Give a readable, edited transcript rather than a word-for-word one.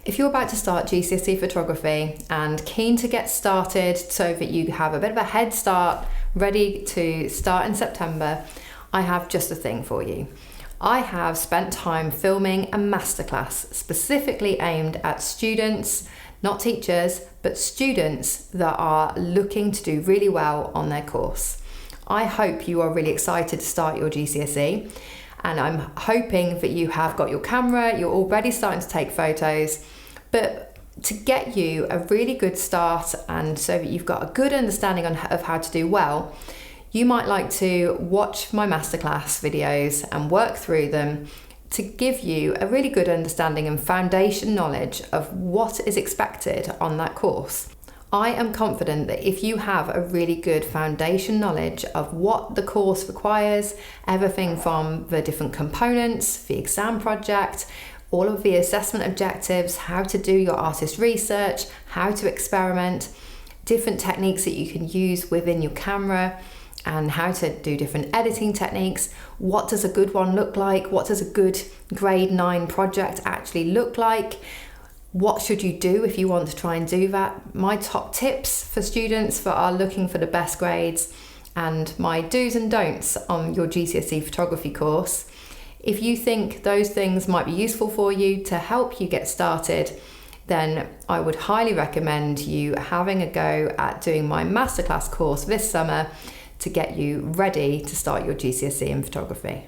If you're about to start GCSE Photography and keen to get started so that you have a bit of a head start, ready to start in September, I have just the thing for you. I have spent time filming a masterclass specifically aimed at students, not teachers, but students that are looking to do really well on their course. I hope you are really excited to start your GCSE, and I'm hoping that you have got your camera, you're already starting to take photos, but to get you a really good start and so that you've got a good understanding of how to do well, you might like to watch my masterclass videos and work through them to give you a really good understanding and foundation knowledge of what is expected on that course. I am confident that if you have a really good foundation knowledge of what the course requires, everything from the different components, the exam project, all of the assessment objectives, how to do your artist research, how to experiment, different techniques that you can use within your camera, and how to do different editing techniques. What does a good one look like? What does a good grade 9 project actually look like? What should you do if you want to try and do that? My top tips for students that are looking for the best grades, and my do's and don'ts on your GCSE photography course. If you think those things might be useful for you to help you get started, then I would highly recommend you having a go at doing my masterclass course this summer to get you ready to start your GCSE in photography.